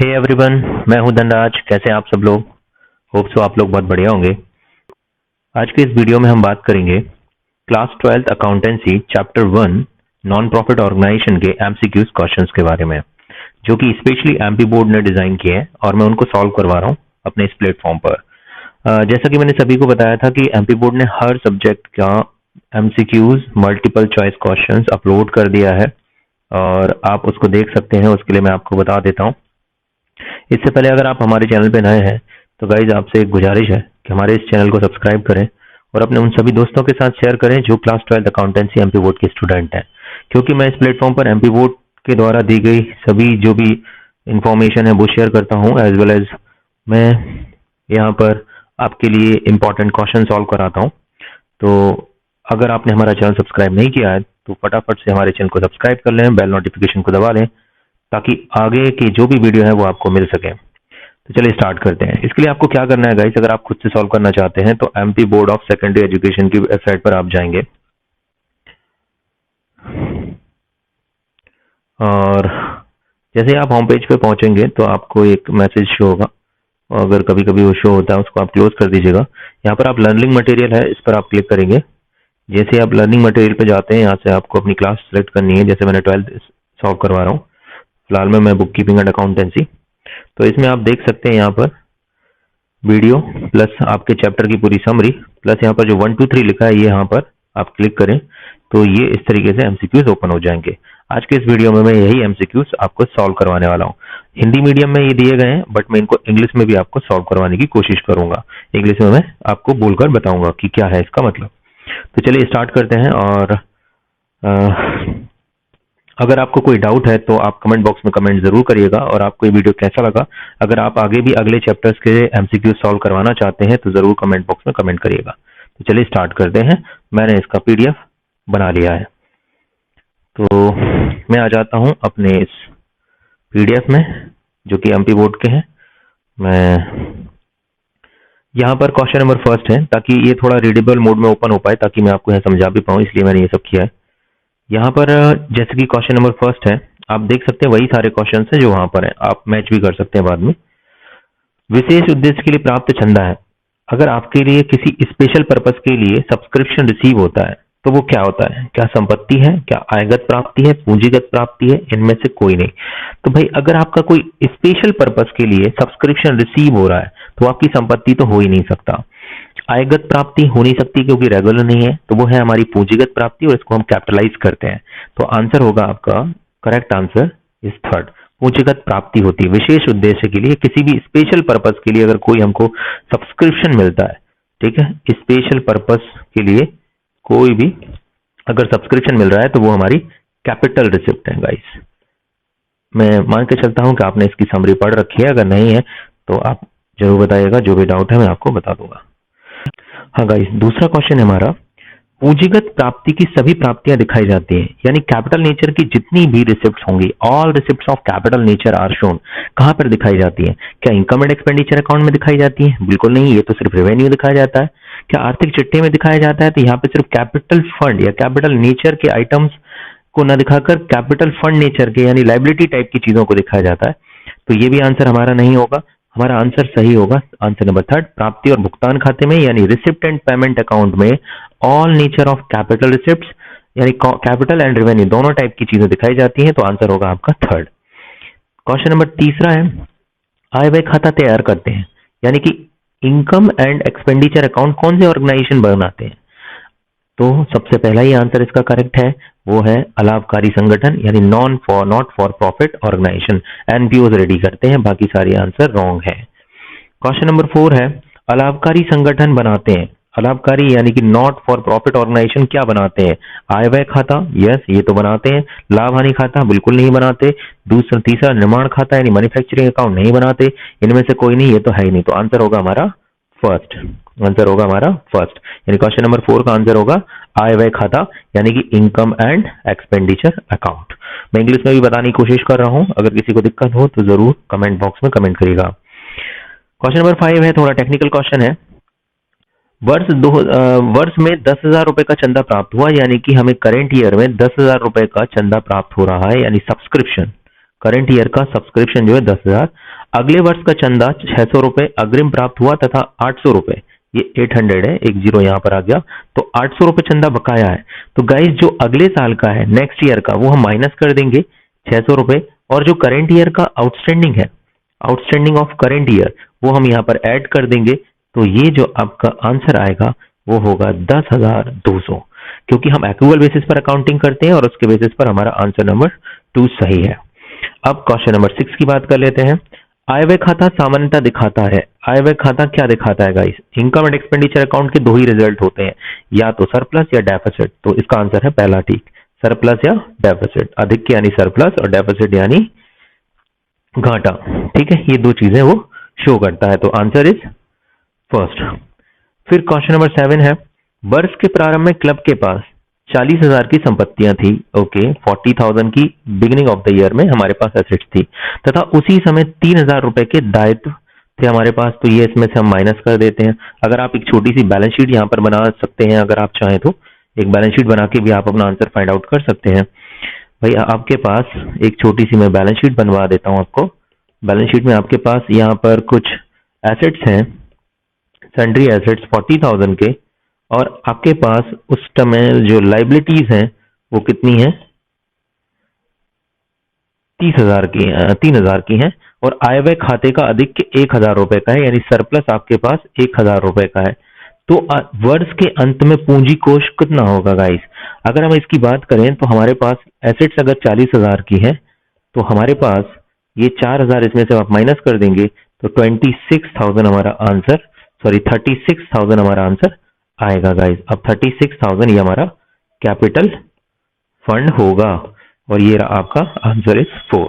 Hey everyone, मैं हूं धनराज। कैसे हैं आप सब लोग? होप सो आप लोग बहुत बढ़िया होंगे। आज के इस वीडियो में हम बात करेंगे class 12th accountancy chapter 1 non profit organisation के एमसीक्यूज क्वेश्चंस के बारे में, जो कि स्पेशली एमपी बोर्ड ने डिजाइन किए हैं और मैं उनको सॉल्व करवा रहा हूं अपने इस प्लेटफॉर्म पर। जैसा कि मैंने सभी को बताया था कि एमपी बोर्ड ने हर सब्जेक्ट का MCQs multiple choice questions upload कर दिया है और आप उसको देख सकते हैं। उसके लिए मैं आपको बता देता हूं। इससे पहले अगर आप हमारे चैनल पे नए हैं तो गाइज आपसे एक गुजारिश है कि हमारे इस चैनल को सब्सक्राइब करें और अपने उन सभी दोस्तों के साथ शेयर करें जो class 12th accountancy MP board के स्टूडेंट हैं, क्योंकि मैं इस प्लेटफॉर्म पर एमपी बोर्ड के द्वारा दी गई सभी जो भी इंफॉर्मेशन है वो शेयर करता हूं, एज वेल एज मैं यहाँ पर आपके लिए इम्पोर्टेंट क्वेश्चन सॉल्व कराता हूँ। तो अगर आपने हमारा चैनल सब्सक्राइब नहीं किया है तो फटाफट से हमारे चैनल को सब्सक्राइब कर लें, बेल नोटिफिकेशन को दबा लें ताकि आगे की जो भी वीडियो है वो आपको मिल सके। तो चलिए स्टार्ट करते हैं। इसके लिए आपको क्या करना है गाइस, अगर आप खुद से सॉल्व करना चाहते हैं तो MP board of secondary education की वेबसाइट पर आप जाएंगे और जैसे ही आप होम पेज पे पहुंचेंगे तो आपको एक मैसेज शो होगा। अगर कभी कभी वो शो होता है उसको आप क्लोज कर दीजिएगा। यहाँ पर आप लर्निंग मटेरियल है, इस पर आप क्लिक करेंगे। जैसे आप लर्निंग मटेरियल पे जाते हैं, यहाँ से आपको अपनी क्लास सेलेक्ट करनी है। जैसे मैंने 12th सॉल्व करवा रहा हूँ, फिलहाल में मैं बुक कीपिंग एंड अकाउंटेंसी। तो इसमें आप देख सकते हैं यहाँ पर वीडियो प्लस आपके चैप्टर की पूरी समरी प्लस यहाँ पर जो 1 2 3 लिखा है ये यहाँ पर आप क्लिक करें तो ये इस तरीके से एमसीक्यूज ओपन हो जाएंगे। आज के इस वीडियो में मैं यही एमसीक्यूज आपको सॉल्व करवाने वाला हूँ। हिंदी मीडियम में ये दिए गए हैं बट मैं इनको इंग्लिश में भी आपको सॉल्व करवाने की कोशिश करूंगा। इंग्लिश में मैं आपको बोलकर बताऊंगा कि क्या है इसका मतलब। तो चलिए स्टार्ट करते हैं। और अगर आपको कोई डाउट है तो आप कमेंट बॉक्स में कमेंट जरूर करिएगा और आपको ये वीडियो कैसा लगा। अगर आप आगे भी अगले चैप्टर्स के एमसीक्यू सॉल्व करवाना चाहते हैं तो जरूर कमेंट बॉक्स में कमेंट करिएगा। तो चलिए स्टार्ट करते हैं। मैंने इसका पीडीएफ बना लिया है तो मैं आ जाता हूं अपने इस पीडीएफ में जो कि एमपी बोर्ड के हैं। मैं यहाँ पर क्वेश्चन नंबर फर्स्ट है ताकि ये थोड़ा रीडेबल मोड में ओपन हो पाए, ताकि मैं आपको यह समझा भी पाऊँ, इसलिए मैंने ये सब किया है। यहाँ पर जैसे कि क्वेश्चन नंबर फर्स्ट है, आप देख सकते हैं वही सारे क्वेश्चन हैं जो वहां पर हैं। आप मैच भी कर सकते हैं बाद में। विशेष उद्देश्य के लिए प्राप्त चंदा है। अगर आपके लिए किसी स्पेशल पर्पस के लिए सब्सक्रिप्शन रिसीव होता है तो वो क्या होता है? क्या संपत्ति है, क्या आयगत प्राप्ति है, पूंजीगत प्राप्ति है? इनमें से कोई नहीं। तो भाई अगर आपका कोई स्पेशल पर्पस के लिए सब्सक्रिप्शन रिसीव हो रहा है तो आपकी संपत्ति तो हो ही नहीं सकता। आयगत प्राप्ति हो नहीं सकती क्योंकि रेगुलर नहीं है, तो वो है हमारी पूंजीगत प्राप्ति और इसको हम कैपिटलाइज करते हैं। तो आंसर होगा आपका, करेक्ट आंसर इज थर्ड, पूंजीगत प्राप्ति होती है। विशेष उद्देश्य के लिए, किसी भी स्पेशल पर्पस के लिए अगर कोई हमको सब्सक्रिप्शन मिलता है, ठीक है, स्पेशल पर्पस के लिए कोई भी अगर सब्सक्रिप्शन मिल रहा है तो वो हमारी कैपिटल रिसिप्ट है गाइस। मैं मान के चलता हूं कि आपने इसकी समरी पढ़ रखी है। अगर नहीं है तो आप जरूर बताइएगा, जो भी डाउट है मैं आपको बता दूंगा। हाँ गाइस, दूसरा क्वेश्चन है हमारा, पूंजीगत प्राप्ति की सभी प्राप्तियां दिखाई जाती हैं, यानी कैपिटल नेचर की जितनी भी रिसिप्ट्स होंगी, all receipts of capital nature are shown. कहां पर दिखाई जाती हैं? क्या इनकम एंड एक्सपेंडिचर अकाउंट में दिखाई जाती है? बिल्कुल नहीं, ये तो सिर्फ रेवेन्यू दिखाया जाता है। क्या आर्थिक चिट्ठे में दिखाया जाता है? तो यहाँ पे सिर्फ कैपिटल फंड या कैपिटल नेचर के आइटम्स को न दिखाकर कैपिटल फंड नेचर के यानी लाइबिलिटी टाइप की चीजों को दिखाया जाता है। तो ये भी आंसर हमारा नहीं होगा। हमारा आंसर सही होगा आंसर नंबर थर्ड, प्राप्ति और भुगतान खाते में यानी रिसिप्ट एंड पेमेंट अकाउंट में all nature of capital receipts यानी कैपिटल एंड रेवेन्यू दोनों टाइप की चीजें दिखाई जाती हैं। तो आंसर होगा आपका थर्ड। क्वेश्चन नंबर तीसरा है, आय व्यय खाता तैयार करते हैं, यानी कि इनकम एंड एक्सपेंडिचर अकाउंट कौन से ऑर्गेनाइजेशन बनाते हैं? तो सबसे पहला ही आंसर इसका करेक्ट है, वो है अलाभकारी संगठन यानी not for profit organisation. NPOs ready करते हैं, बाकी सारे आंसर रॉन्ग है। क्वेश्चन नंबर 4 है, अलाभकारी संगठन बनाते हैं, अलाभकारी यानी कि नॉट फॉर प्रॉफिट ऑर्गेनाइजेशन क्या बनाते हैं? आय व्यय खाता, यस ये तो बनाते हैं। लाभ हानि खाता बिल्कुल नहीं बनाते। तीसरा निर्माण खाता यानी मैन्युफैक्चरिंग अकाउंट नहीं बनाते। इनमें से कोई नहीं, ये तो है ही नहीं। तो आंसर होगा हमारा फर्स्ट, आंसर होगा हमारा फर्स्ट, यानी क्वेश्चन नंबर 4 का आंसर होगा आय व्यय खाता यानी कि इनकम एंड एक्सपेंडिचर अकाउंट। मैं इंग्लिश में भी बताने की कोशिश कर रहा हूं, अगर किसी को दिक्कत हो तो जरूर कमेंट बॉक्स में कमेंट करिएगा। क्वेश्चन नंबर 5 है, थोड़ा टेक्निकल क्वेश्चन है। वर्ष में 10,000 रुपए का चंदा प्राप्त हुआ, यानी कि हमें करेंट ईयर में 10,000 रुपए का चंदा प्राप्त हो रहा है, यानी सब्सक्रिप्शन करंट ईयर का सब्सक्रिप्शन जो है 10,000, अगले वर्ष का चंदा 600 रुपए अग्रिम प्राप्त हुआ तथा 800 रुपए, ये 800 है, एक जीरो यहाँ पर आ गया, तो 800 रुपए चंदा बकाया है। तो गाइस जो अगले साल का है, नेक्स्ट ईयर का, वो हम माइनस कर देंगे 600 रुपए, और जो करंट ईयर का आउटस्टैंडिंग है, आउटस्टैंडिंग ऑफ करंट ईयर, वो हम यहाँ पर ऐड कर देंगे। तो ये जो आपका आंसर आएगा वो होगा 10,200, क्योंकि हम एक्रूअल बेसिस पर अकाउंटिंग करते हैं और उसके बेसिस पर हमारा आंसर नंबर 2 सही है। अब क्वेश्चन नंबर 6 की बात कर लेते हैं। आय व्यय खाता सामान्यतः दिखाता है, आय व्यय खाता क्या दिखाता है guys? Income and expenditure account के दो ही रिजल्ट होते हैं, या तो सरप्लस या डेफिसिट। तो इसका आंसर है पहला ठीक, सरप्लस या डेफिसिट, अधिक यानी सरप्लस और डेफिसिट यानी घाटा। ठीक है, ये दो चीजें वो शो करता है, तो आंसर इज फर्स्ट। फिर क्वेश्चन नंबर 7 है, वर्ष के प्रारंभ में क्लब के पास 40,000 की संपत्तियां थी, ओके, 40,000 की बिगिनिंग ऑफ द ईयर में हमारे पास एसेट्स थी, तथा उसी समय 3,000 रुपए के दायित्व थे हमारे पास। तो ये इसमें से हम माइनस कर देते हैं। अगर आप एक छोटी सी बैलेंस शीट यहाँ पर बना सकते हैं, अगर आप चाहें तो एक बैलेंस शीट बना के भी आप अपना आंसर फाइंड आउट कर सकते हैं। भाई आपके पास एक छोटी सी मैं बैलेंस शीट बनवा देता हूँ आपको। बैलेंस शीट में आपके पास यहाँ पर कुछ एसेट्स हैं, सन्ड्री एसेट्स 40,000 के, और आपके पास उस समय जो लाइबिलिटीज हैं वो कितनी है? 3,000 की हैं, और आय व्यय खाते का अधिक के 1,000 रुपए का है, यानी सरप्लस आपके पास 1,000 रुपए का है। तो वर्ष के अंत में पूंजी कोष कितना होगा गाइस? अगर हम इसकी बात करें तो हमारे पास एसेट्स अगर 40,000 की है, तो हमारे पास ये 4,000 इसमें से आप माइनस कर देंगे तो 26,000 हमारा आंसर, सॉरी 36,000 हमारा आंसर आएगा गाइस। अब 36,000 ये हमारा कैपिटल फंड होगा, और ये रहा आपका आंसर इज 4।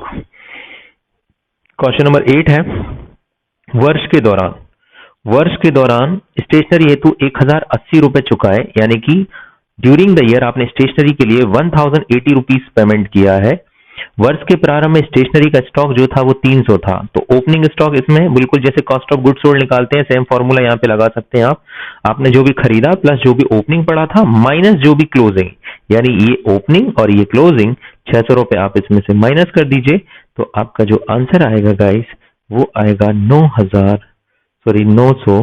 क्वेश्चन नंबर 8 है, वर्ष के दौरान स्टेशनरी हेतु 1,080 रुपए चुकाए, यानी कि ड्यूरिंग द ईयर आपने स्टेशनरी के लिए 1,080 रुपीज पेमेंट किया है। वर्ष के प्रारंभ में स्टेशनरी का स्टॉक जो था वो 300 था, तो ओपनिंग स्टॉक इसमें बिल्कुल जैसे कॉस्ट ऑफ गुड्स सोल्ड निकालते हैं, सेम फॉर्मूला यहाँ पे लगा सकते हैं आप। आपने जो भी खरीदा प्लस जो भी ओपनिंग पड़ा था माइनस जो भी क्लोजिंग, यानी ये ओपनिंग और ये क्लोजिंग, 600 रुपए आप इसमें से माइनस कर दीजिए, तो आपका जो आंसर आएगा गाइस वो आएगा 900,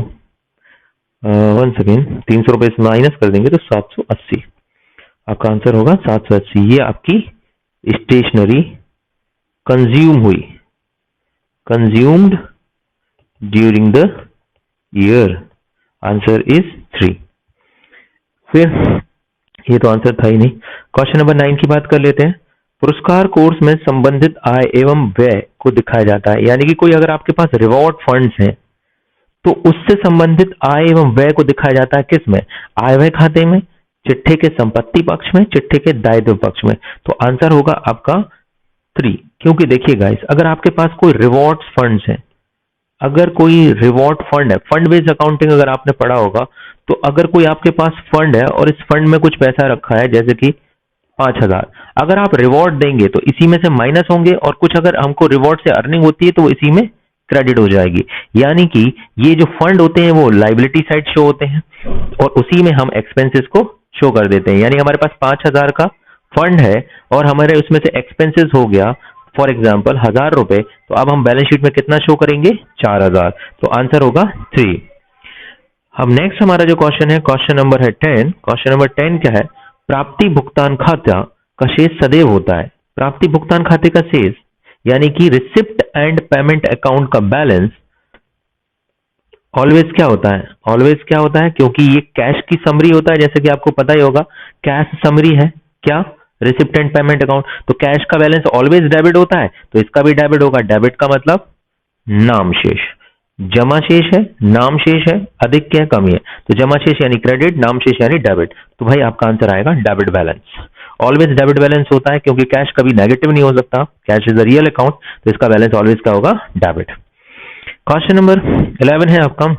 वन सेकेंड, 300 रुपए इसमें माइनस कर देंगे तो 780, आपका आंसर होगा 780। ये आपकी stationery consumed during the year, answer is 3। फिर ये तो आंसर था ही नहीं। क्वेश्चन नंबर 9 की बात कर लेते हैं। पुरस्कार कोर्स में संबंधित आय एवं व्यय को दिखाया जाता है, यानी कि कोई अगर आपके पास रिवॉर्ड फंड्स हैं तो उससे संबंधित आय एवं व्यय को दिखाया जाता है किस में? आय व्यय खाते में, चिट्ठे के संपत्ति पक्ष में, चिट्ठे के दायित्व पक्ष में। तो आंसर होगा आपका 3, क्योंकि देखिए गाइस, अगर आपके पास कोई रिवॉर्ड फंड्स हैं, अगर कोई रिवॉर्ड फंड है, फंड बेस्ड अकाउंटिंग अगर आपने पढ़ा होगा, तो अगर कोई आपके पास फंड है और इस फंड में कुछ पैसा रखा है जैसे कि 5,000, अगर आप रिवॉर्ड देंगे तो इसी में से माइनस होंगे, और कुछ अगर हमको रिवॉर्ड से अर्निंग होती है तो वो इसी में क्रेडिट हो जाएगी। यानी कि ये जो फंड होते हैं वो लाइबिलिटी साइड शो होते हैं, और उसी में हम एक्सपेंसेस को शो कर देते हैं। यानी हमारे पास 5,000 का फंड है और हमारे उसमें से एक्सपेंसेस हो गया फॉर एग्जाम्पल 1,000 रुपए, तो अब हम बैलेंस शीट में कितना शो करेंगे? 4,000, तो आंसर होगा 3। अब नेक्स्ट हमारा जो क्वेश्चन है, क्वेश्चन नंबर है 10। क्वेश्चन नंबर 10 क्या है? प्राप्ति भुगतान खाता का शेष सदैव होता है। प्राप्ति भुगतान खाते का शेष यानी कि रिसिप्ट एंड पेमेंट अकाउंट का बैलेंस ऑलवेज क्या होता है? ऑलवेज क्या होता है? क्योंकि ये कैश की समरी होता है, जैसे कि आपको पता ही होगा कैश समरी है क्या? Receipt and payment account. तो कैश का बैलेंस ऑलवेज डेबिट होता है, तो इसका भी डेबिट होगा। डेबिट का मतलब नाम शेष, जमा शेष है, नाम शेष है, अधिक क्या कमी है, तो जमा शेष यानी क्रेडिट, नाम शेष यानी डेबिट। तो भाई आपका आंसर आएगा debit balance. Always debit balance होता है क्योंकि कैश कभी नेगेटिव नहीं हो सकता, cash is a real account, तो इसका बैलेंस ऑलवेज क्या होगा? डेबिट। क्वेश्चन नंबर 11 है आपका,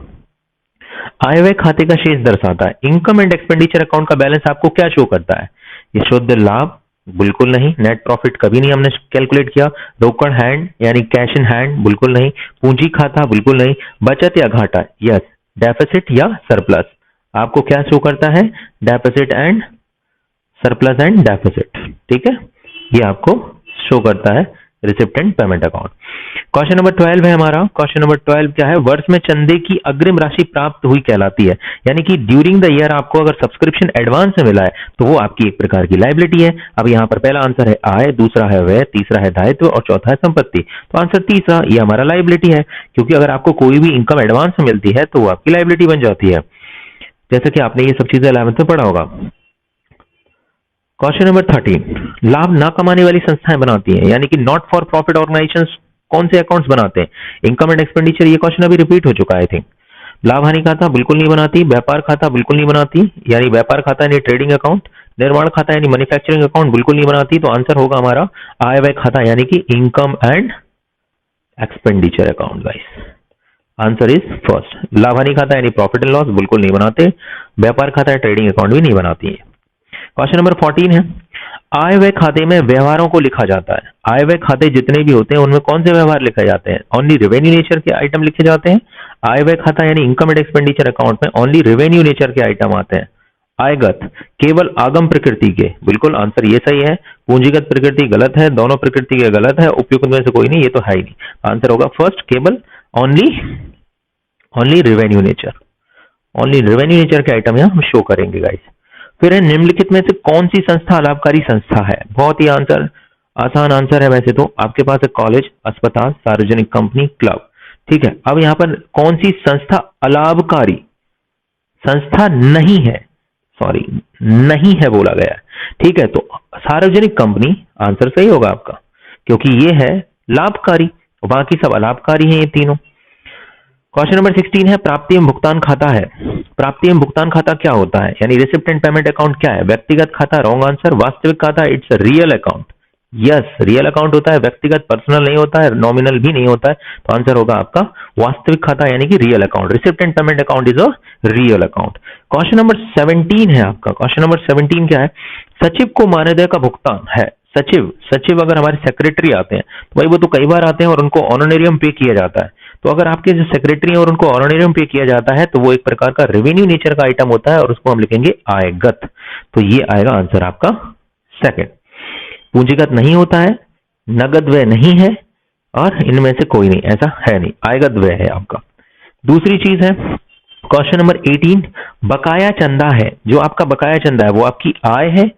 आय व्यय खाते का शेष दर्शाता है। इनकम एंड एक्सपेंडिचर अकाउंट का बैलेंस आपको क्या शो करता है? ये शुद्ध लाभ बिल्कुल नहीं, नेट प्रॉफिट कभी नहीं हमने कैलकुलेट किया, रोकड़ हैंड यानी कैश इन हैंड बिल्कुल नहीं, पूंजी खाता बिल्कुल नहीं, बचत या घाटा यस, डेफिसिट या सरप्लस। आपको क्या शो करता है? Deficit and surplus and deficit, ठीक है, ये आपको शो करता है recipient payment account. Question number 12 है हमारा। क्वेश्चन नंबर 12 क्या है? वर्ष में चंदे की अग्रिम राशि प्राप्त हुई कहलाती है, यानी कि ड्यूरिंग द ईयर आपको अगर सब्सक्रिप्शन एडवांस में मिला है तो वो आपकी एक प्रकार की लायबिलिटी है। अब यहाँ पर पहला आंसर है आय, दूसरा है व्यय, तीसरा है दायित्व और चौथा है संपत्ति। तो आंसर तीसरा, ये हमारा लायबिलिटी है, क्योंकि अगर आपको कोई भी इनकम एडवांस में मिलती है तो वो आपकी लायबिलिटी बन जाती है, जैसे कि आपने ये सब चीजें 11th में पढ़ा होगा। क्वेश्चन नंबर 13, लाभ ना कमाने वाली संस्थाएं बनाती हैं, यानी कि नॉट फॉर प्रॉफिट ऑर्गेनाइजेशंस कौन से अकाउंट्स बनाते हैं? इनकम एंड एक्सपेंडिचर, ये क्वेश्चन अभी रिपीट हो चुका है आई थिंक। लाभ हानि खाता बिल्कुल नहीं बनाती, व्यापार खाता बिल्कुल नहीं बनाती, यानी व्यापार खाता यानी ट्रेडिंग अकाउंट, निर्माण खाता यानी मैन्युफैक्चरिंग अकाउंट बिल्कुल नहीं बनाती। तो आंसर होगा हमारा आय व्यय खाता यानी कि income and expenditure account guys. Answer is first. लाभ हानि खाता यानी प्रॉफिट एंड लॉस बिल्कुल नहीं बनाते, व्यापार खाता या ट्रेडिंग अकाउंट भी नहीं बनाती है। क्वेश्चन नंबर 14 है, आय व्यय खाते में व्यवहारों को लिखा जाता है। आय व्यय खाते जितने भी होते हैं उनमें कौन से व्यवहार लिखे जाते हैं? ओनली रेवेन्यू नेचर के आइटम लिखे जाते हैं। आय व्यय खाता यानी इनकम एंड एक्सपेंडिचर अकाउंट में ओनली रेवेन्यू नेचर के आइटम आते हैं। आयगत केवल आगम प्रकृति के, बिल्कुल आंसर ये सही है। पूंजीगत प्रकृति गलत है, दोनों प्रकृति के गलत है, उपयुक्त में से कोई नहीं, ये तो है ही नहीं। आंसर होगा फर्स्ट, केवल only revenue nature, only revenue nature के आइटम यहां हम शो करेंगे गाइस। फिर है निम्नलिखित में से कौन सी संस्था लाभकारी संस्था है? बहुत ही आंसर आसान आंसर है वैसे तो, आपके पास है कॉलेज, अस्पताल, सार्वजनिक कंपनी, क्लब। ठीक है, अब यहां पर कौन सी संस्था अलाभकारी संस्था नहीं है, सॉरी नहीं है बोला गया है। ठीक है, तो सार्वजनिक कंपनी आंसर सही होगा आपका, क्योंकि ये है लाभकारी, बाकी सब अलाभकारी हैं ये तीनों। क्वेश्चन नंबर 16 है, प्राप्ति एवं भुगतान खाता है। प्राप्ति एवं भुगतान खाता क्या होता है, यानी रिसिप्ट एंड पेमेंट अकाउंट क्या है? व्यक्तिगत खाता, रॉन्ग आंसर। वास्तविक खाता, it's real account, yes real account होता है, व्यक्तिगत पर्सनल नहीं होता है, नॉमिनल भी नहीं होता है। तो आंसर होगा आपका वास्तविक खाता यानी कि real account. Receipt and payment account is a real account. Question number 17 है आपका। क्वेश्चन नंबर 17 क्या है? सचिव को मानदेय का भुगतान है। सचिव अगर हमारे सेक्रेटरी आते हैं तो भाई वो तो कई बार आते हैं और उनको ऑनरेरियम पे किया जाता है। तो अगर आपके जो सेक्रेटरी है और उनको ऑनरेरियम पे किया जाता है तो वो एक प्रकार का रेवेन्यू नेचर का आइटम होता है और उसको हम लिखेंगे आयगत। तो ये आएगा आंसर आपका सेकंड। पूंजीगत नहीं होता है, नगद व्यय नहीं है और इनमें से कोई नहीं, ऐसा है नहीं, आयगत व्यय है आपका। दूसरी चीज है क्वेश्चन नंबर 18, बकाया चंदा है। जो आपका बकाया चंदा है वो आपकी आय है,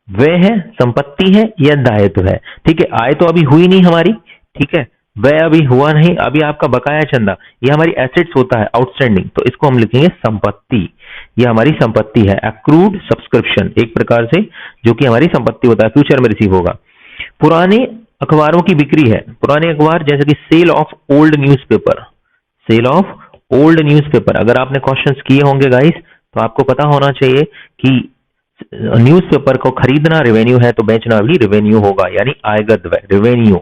व्यय है, संपत्ति है या दायित्व है। ठीक है, आय तो अभी हुई नहीं हमारी, ठीक है, व्यय अभी हुआ नहीं, अभी आपका बकाया चंदा ये हमारी एसेट्स होता है आउटस्टैंडिंग, तो इसको हम लिखेंगे संपत्ति। ये हमारी संपत्ति है, एक्रूड सब्सक्रिप्शन एक प्रकार से, जो कि हमारी संपत्ति होता है, फ्यूचर में रिसीव होगा। पुराने अखबारों की बिक्री है। पुराने अखबार जैसे कि sale of old newspaper, sale of old newspaper. अगर आपने क्वेश्चंस किए होंगे गाइस तो आपको पता होना चाहिए कि न्यूज़पेपर को खरीदना रेवेन्यू है तो बेचना भी रेवेन्यू होगा, यानी आयगत व्यय, रेवेन्यू,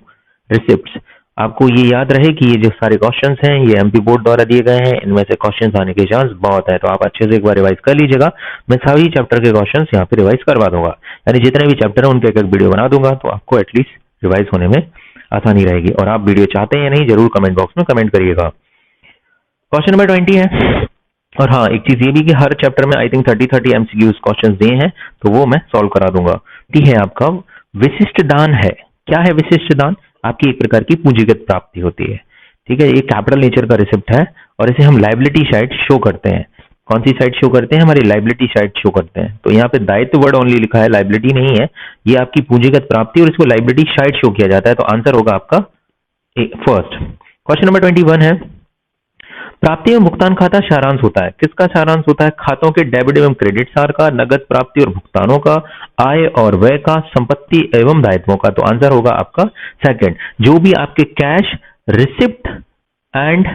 रिसिप्ट्स। आपको ये याद रहे कि ये जो सारे क्वेश्चंस हैं ये एमपी बोर्ड द्वारा दिए गए हैं, इनमें से क्वेश्चंस आने के चांस बहुत है, तो आप अच्छे से एक बार रिवाइज कर लीजिएगा। मैं सभी चैप्टर के क्वेश्चंस यहाँ पे रिवाइज करवा दूंगा, यानी जितने भी चैप्टर है उनके एक वीडियो बना दूंगा, तो आपको एटलीस्ट रिवाइज होने में आसानी रहेगी। और आप वीडियो चाहते हैं या नहीं जरूर कमेंट बॉक्स में कमेंट करिएगा। क्वेश्चन नंबर 20 है, और हाँ एक चीज ये भी कि हर चैप्टर में आई थिंक 30 एमसीक्यूज क्वेश्चन दिए हैं, तो वो मैं सॉल्व करा दूंगा। ठीक है, आपका विशिष्ट दान है। क्या है विशिष्ट दान? आपकी एक प्रकार की पूंजीगत प्राप्ति होती है। ठीक है, ये कैपिटल नेचर का रिसिप्ट है और इसे हम लाइबिलिटी साइड शो करते हैं। कौन सी साइड शो करते हैं? हमारी लाइबिलिटी साइड शो करते हैं। तो यहाँ पे दायित्व वर्ड ओनली लिखा है, लाइबिलिटी नहीं है, ये आपकी पूंजीगत प्राप्ति और इसको लाइबिलिटी साइड शो किया जाता है। तो आंसर होगा आपका फर्स्ट। क्वेश्चन नंबर 21 है, प्राप्ति एवं भुगतान खाता सारांश होता है। किसका सारांश होता है? खातों के डेबिट एवं क्रेडिट सार का, नगद प्राप्ति और भुगतानों का, आय और व्यय का, संपत्ति एवं दायित्वों का। तो आंसर होगा आपका सेकंड। जो भी आपके कैश, रिसिप्ट एंड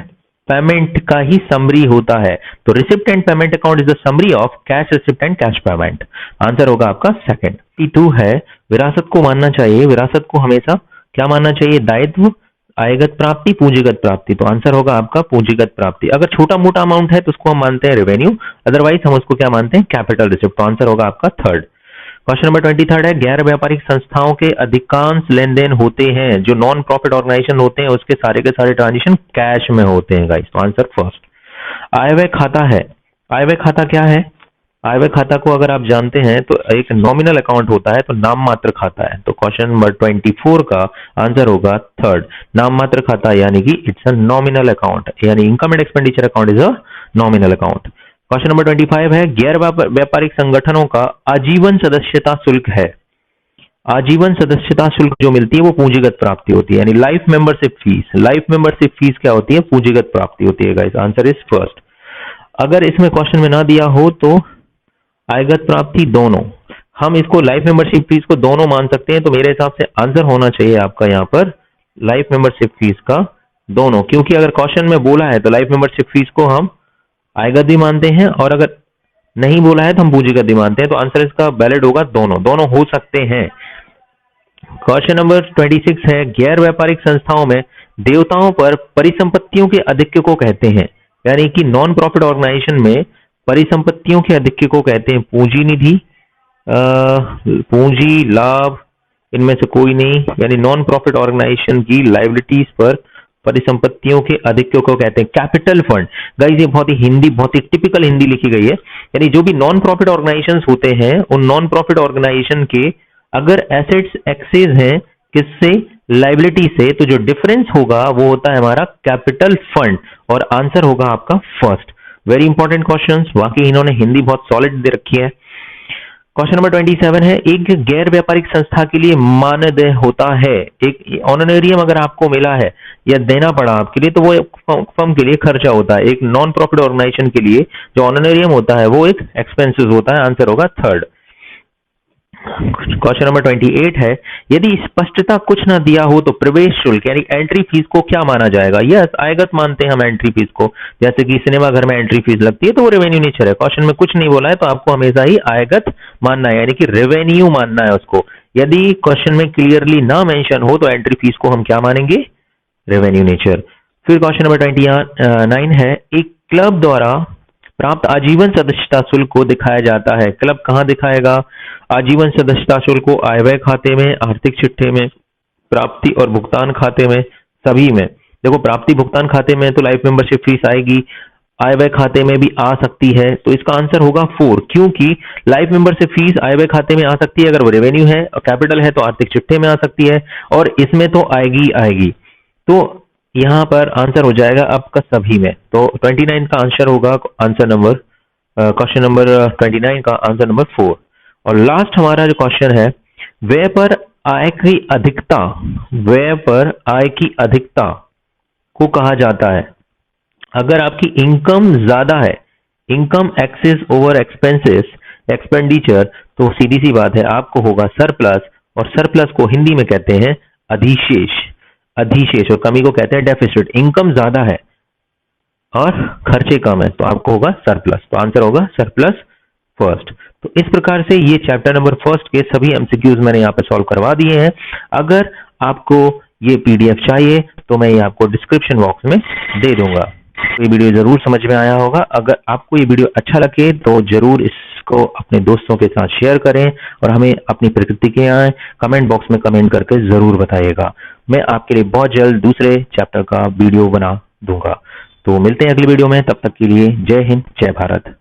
पेमेंट का ही समरी होता है, तो receipt and payment account is the summary of cash receipt and cash payment. Answer होगा आपका सेकंड। 2 है, विरासत को मानना चाहिए। विरासत को हमेशा क्या मानना चाहिए? दायित्व, आयगत प्राप्ति, पूंजीगत प्राप्ति। तो आंसर होगा आपका पूंजीगत प्राप्ति। अगर छोटा मोटा अमाउंट है तो उसको हम मानते हैं रेवेन्यू, अदरवाइज हम उसको क्या मानते हैं? Capital receipt. तो आंसर होगा आपका थर्ड। क्वेश्चन नंबर 23 है, गैर व्यापारिक संस्थाओं के अधिकांश लेन देन होते हैं, जो नॉन प्रॉफिट ऑर्गेनाइजेशन होते हैं उसके सारे के सारे ट्रांजेक्शन कैश में होते हैं गाइस। तो आंसर फर्स्ट। आय व्यय खाता है। आय व्यय खाता क्या है? आय व्यय खाता को अगर आप जानते हैं तो एक नॉमिनल अकाउंट होता है, तो नाम मात्र खाता है। तो क्वेश्चन नंबर 24 का आंसर होगा थर्ड, नाम मात्र खाता, यानी कि इट्स अ नॉमिनल अकाउंट, यानी income and expenditure account is a nominal account. Question number 25 है, गैर व्यापारिक संगठनों का आजीवन सदस्यता शुल्क है। आजीवन सदस्यता शुल्क जो मिलती है वो पूंजीगत प्राप्ति होती है, यानी life membership fees. Life membership fees क्या होती है? पूंजीगत प्राप्ति होती है गाइस। Answer is first. अगर इसमें क्वेश्चन में ना दिया हो तो आयगत प्राप्ति दोनों, हम इसको लाइफ मेंबरशिप फीस को दोनों मान सकते हैं, तो मेरे हिसाब से आंसर होना चाहिए आपका यहाँ पर लाइफ मेंबरशिप फीस का दोनों, क्योंकि अगर क्वेश्चन में बोला है तो लाइफ मेंबरशिप फीस को हम आयगत भी मानते हैं, और अगर नहीं बोला है तो हम पूंजीगत भी मानते हैं, तो आंसर इसका वैलिड होगा दोनों, दोनों हो सकते हैं। क्वेश्चन नंबर 26 है, गैर व्यापारिक संस्थाओं में देवताओं पर परिसंपत्तियों के अधिक्य को कहते हैं, यानी कि नॉन प्रॉफिट ऑर्गेनाइजेशन में परिसंपत्तियों के अधिक्य को कहते हैं पूंजी निधि, पूंजी लाभ, इनमें से कोई नहीं, यानी नॉन प्रॉफिट ऑर्गेनाइजेशन की लाइबिलिटीज पर परिसंपत्तियों के अधिक्य को कहते हैं कैपिटल फंड। गाइस ये बहुत ही हिंदी, बहुत ही टिपिकल हिंदी लिखी गई है, यानी जो भी नॉन प्रॉफिट ऑर्गेनाइजेशंस होते हैं उन नॉन प्रॉफिट ऑर्गेनाइजेशन के अगर एसेट्स एक्सेस हैं किससे? लाइबिलिटी से, तो जो डिफरेंस होगा वो होता है हमारा कैपिटल फंड, और आंसर होगा आपका फर्स्ट। वेरी इंपॉर्टेंट क्वेश्चंस, वाकई इन्होंने हिंदी बहुत सॉलिड दे रखी है। क्वेश्चन नंबर 27 है, एक गैर व्यापारिक संस्था के लिए मानदेय होता है, एक ऑनरेरियम अगर आपको मिला है या देना पड़ा आपके लिए, तो वो फर्म के लिए खर्चा होता है। एक नॉन प्रॉफिट ऑर्गेनाइजेशन के लिए जो ऑनरेरियम होता है वो एक एक्सपेंसेस होता है, आंसर होगा थर्ड। क्वेश्चन नंबर 28 है, यदि स्पष्टता कुछ ना दिया हो तो प्रवेश शुल्क यानी एंट्री फीस को क्या माना जाएगा? यस, आयगत मानते हैं हम एंट्री फीस को, जैसे कि सिनेमा घर में एंट्री फीस लगती है तो वो रेवेन्यू नेचर है। क्वेश्चन में कुछ नहीं बोला है तो आपको हमेशा ही आयगत मानना है, यानी कि रेवेन्यू मानना है उसको। यदि क्वेश्चन में क्लियरली ना मेंशन हो तो एंट्री फीस को हम क्या मानेंगे? Revenue nature. फिर क्वेश्चन नंबर 29 है, एक क्लब द्वारा प्राप्त आजीवन सदस्यता शुल्क को दिखाया जाता है। क्लब कहां दिखाएगा आजीवन सदस्यता शुल्क को? आय व्यय खाते में, आर्थिक चिट्ठे में, प्राप्ति और भुगतान खाते में, सभी में। देखो प्राप्ति भुगतान खाते में तो लाइफ मेंबरशिप फीस आएगी, आय व्यय खाते में भी आ सकती है, तो इसका आंसर होगा 4, क्योंकि लाइफ मेंबरशिप फीस आय व्यय खाते में आ सकती है अगर वो रेवेन्यू है, और कैपिटल है तो आर्थिक चिट्ठे में आ सकती है, और इसमें तो आएगी आएगी। तो यहां पर आंसर हो जाएगा आपका सभी में। तो 29 का आंसर होगा आंसर नंबर क्वेश्चन नंबर 29 का आंसर नंबर 4। और लास्ट हमारा जो क्वेश्चन है, व्यय पर आय की अधिकता, व्यय पर आय की अधिकता को कहा जाता है। अगर आपकी इनकम ज्यादा है, income excess over expenses expenditure, तो सीधी सी बात है आपको होगा सरप्लस, और सरप्लस को हिंदी में कहते हैं अधिशेष, अधिशेष, और कमी को कहते हैं डेफिसिट। इनकम ज्यादा है और खर्चे कम है तो आपको होगा सरप्लस, तो आंसर होगा सरप्लस फर्स्ट। तो इस प्रकार से ये चैप्टर नंबर फर्स्ट के सभी एमसीक्यूज मैंने यहाँ पे सॉल्व करवा दिए हैं। अगर आपको ये पीडीएफ चाहिए तो मैं ये आपको डिस्क्रिप्शन बॉक्स में दे दूंगा। तो ये वीडियो जरूर समझ में आया होगा। अगर आपको ये वीडियो अच्छा लगे तो जरूर इसको अपने दोस्तों के साथ शेयर करें, और हमें अपनी प्रतिक्रियाएं कमेंट बॉक्स में कमेंट करके जरूर बताइएगा। मैं आपके लिए बहुत जल्द दूसरे चैप्टर का वीडियो बना दूंगा। तो मिलते हैं अगली वीडियो में, तब तक के लिए जय हिंद, जय भारत।